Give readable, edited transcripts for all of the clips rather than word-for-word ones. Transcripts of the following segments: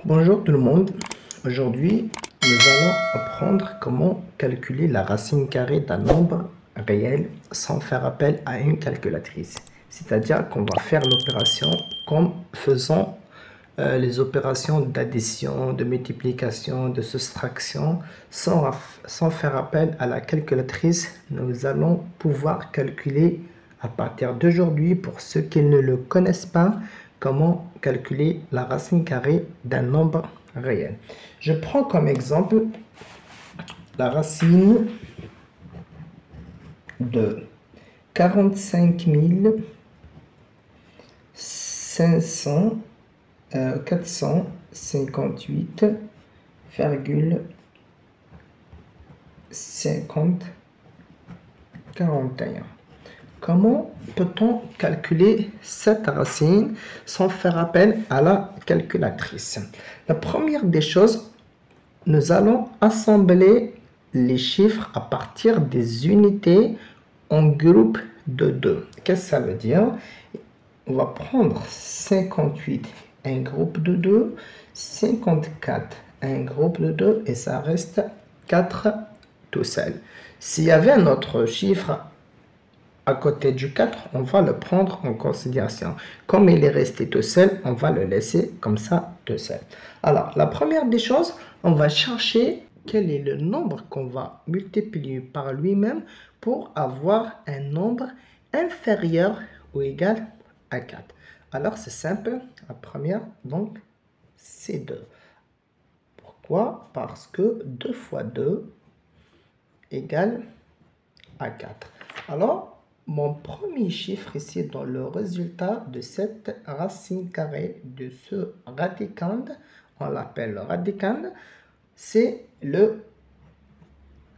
Bonjour tout le monde. Aujourd'hui, nous allons apprendre comment calculer la racine carrée d'un nombre réel sans faire appel à une calculatrice. C'est-à-dire qu'on va faire l'opération comme faisant les opérations d'addition, de multiplication, de soustraction. Sans faire appel à la calculatrice, nous allons pouvoir calculer à partir d'aujourd'hui, pour ceux qui ne le connaissent pas, comment calculer la racine carrée d'un nombre réel. Je prends comme exemple la racine de 45 458,5041. Comment peut-on calculer cette racine sans faire appel à la calculatrice? La première des choses, nous allons assembler les chiffres à partir des unités en groupe de 2. Qu'est-ce que ça veut dire? On va prendre 58, un groupe de 2, 54, un groupe de 2, et ça reste 4 tout seul. S'il y avait un autre chiffre à côté du 4, on va le prendre en considération. Comme il est resté tout seul, on va le laisser comme ça tout seul. Alors, la première des choses, on va chercher quel est le nombre qu'on va multiplier par lui-même pour avoir un nombre inférieur ou égal à 4. Alors, c'est simple. La première, donc, c'est 2. Pourquoi? Parce que 2 fois 2 égale à 4. Alors, mon premier chiffre ici dans le résultat de cette racine carrée de ce radicande, on l'appelle le radicande, c'est le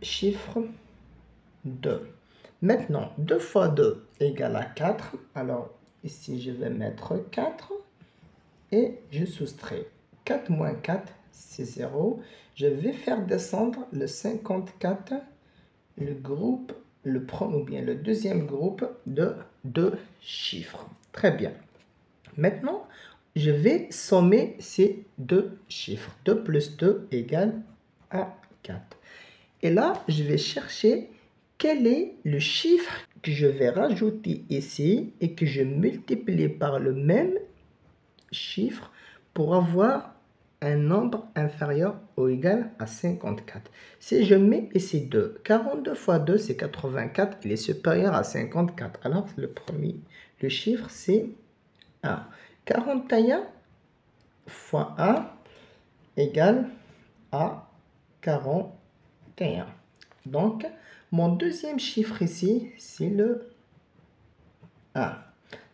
chiffre 2. Maintenant, 2 fois 2 égale à 4. Alors, ici, je vais mettre 4 et je soustrais. 4 moins 4, c'est 0. Je vais faire descendre le 54, le groupe, le premier ou bien le deuxième groupe de 2 chiffres. Très bien. Maintenant, je vais sommer ces 2 chiffres. 2 plus 2 égale à 4. Et là, je vais chercher quel est le chiffre que je vais rajouter ici et que je multiplie par le même chiffre pour avoir un nombre inférieur ou égal à 54. Si je mets ici 2, 42 fois 2, c'est 84, il est supérieur à 54. Alors, le chiffre, c'est 1. 41 fois 1 égale à 41. Donc, mon deuxième chiffre ici, c'est le 1.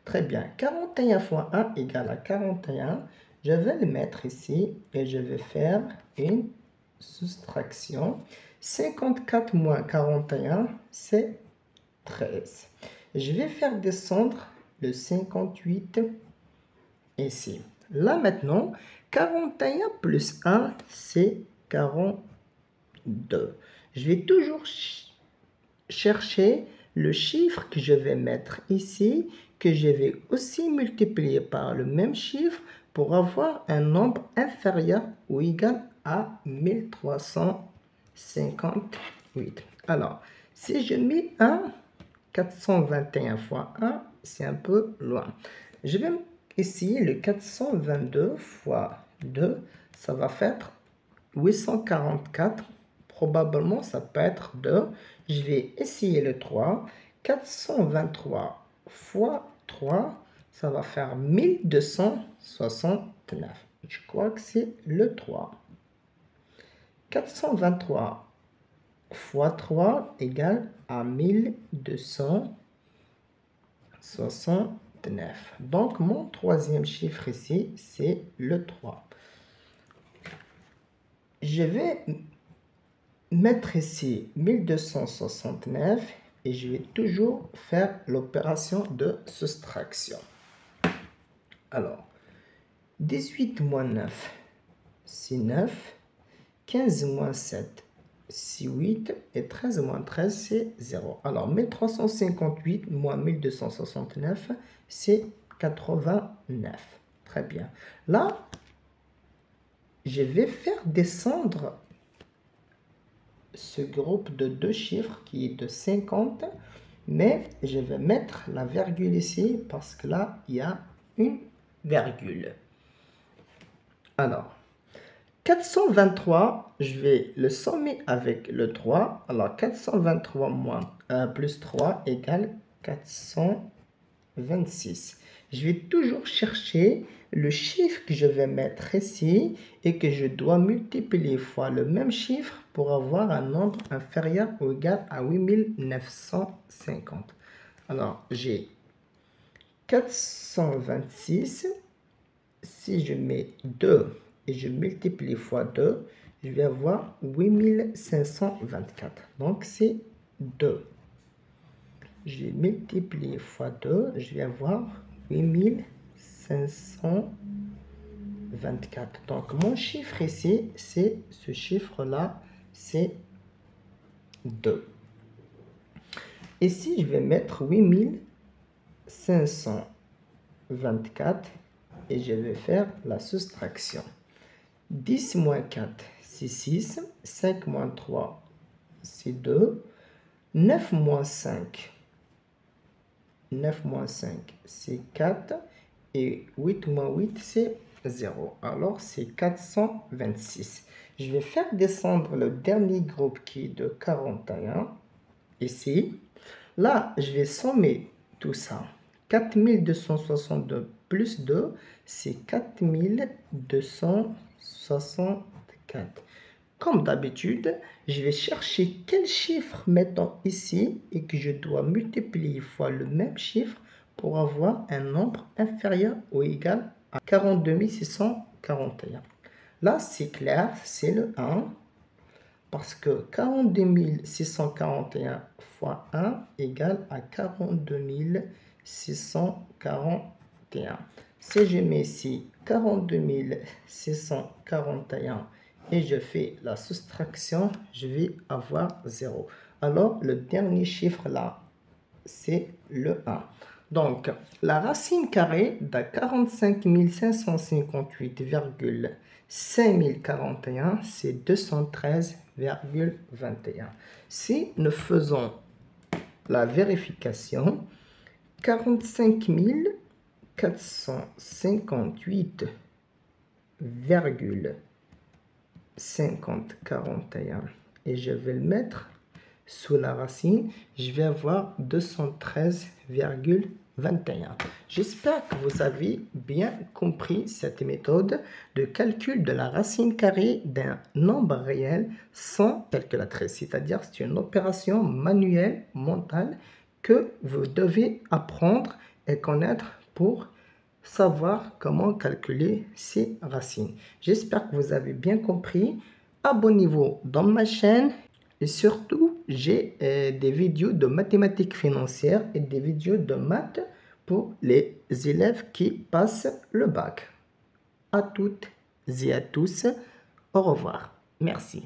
Très bien. 41 fois 1 égale à 41. Je vais le mettre ici et je vais faire une soustraction. 54 moins 41, c'est 13. Je vais faire descendre le 58 ici. Là maintenant, 41 plus 1, c'est 42. Je vais toujours chercher le chiffre que je vais mettre ici, que je vais aussi multiplier par le même chiffre pour avoir un nombre inférieur ou égal à 1358. Alors, si je mets 1, 421 fois 1, c'est un peu loin. Je vais essayer le 422 fois 2, ça va faire 844. Probablement, ça peut être 2. Je vais essayer le 3. 423 fois 3, ça va faire 1269. Je crois que c'est le 3. 423 fois 3 égale à 1269. Donc, mon troisième chiffre ici, c'est le 3. Je vais mettre ici 1269 et je vais toujours faire l'opération de soustraction. Alors, 18 moins 9, c'est 9. 15 moins 7, c'est 8. Et 13 moins 13, c'est 0. Alors, 1358 moins 1269, c'est 89. Très bien. Là, je vais faire descendre ce groupe de deux chiffres qui est de 50, mais je vais mettre la virgule ici parce que là, il y a une virgule. Alors, 423, je vais le sommer avec le 3. Alors, 423 plus 3 égale 426. Je vais toujours chercher le chiffre que je vais mettre ici et que je dois multiplier fois le même chiffre pour avoir un nombre inférieur ou égal à 8950. Alors, j'ai 426. Si je mets 2 et je multiplie fois 2, je vais avoir 8524. Donc, c'est 2. Je vais multiplier fois 2, je vais avoir 8524. Donc, mon chiffre ici, c'est ce chiffre-là, c'est 2. Ici, je vais mettre 8524 et je vais faire la soustraction. 10 moins 4, c'est 6. 5 moins 3, c'est 2. 9 moins 5, 9 moins 5, c'est 4. Et 8 moins 8, c'est 0. Alors, c'est 426. Je vais faire descendre le dernier groupe qui est de 41. Ici. Là, je vais sommer tout ça. 4262 plus 2, c'est 4264. Comme d'habitude, je vais chercher quel chiffre mettons ici et que je dois multiplier fois le même chiffre pour avoir un nombre inférieur ou égal à 42 641. Là, c'est clair, c'est le 1. Parce que 42 641 fois 1 égale à 42 641. Si je mets ici 42 641 et je fais la soustraction, je vais avoir 0. Alors, le dernier chiffre là, c'est le 1. Donc, la racine carrée de 45 558,5041, c'est 213,21. Si nous faisons la vérification, 45 458,5041 et je vais le mettre sous la racine, je vais avoir 213,21. J'espère que vous avez bien compris cette méthode de calcul de la racine carrée d'un nombre réel sans calculatrice. C'est-à-dire c'est une opération manuelle, mentale, que vous devez apprendre et connaître pour savoir comment calculer ces racines. J'espère que vous avez bien compris. Abonnez-vous dans ma chaîne. Et surtout, j'ai des vidéos de mathématiques financières et des vidéos de maths pour les élèves qui passent le bac. À toutes et à tous, au revoir. Merci.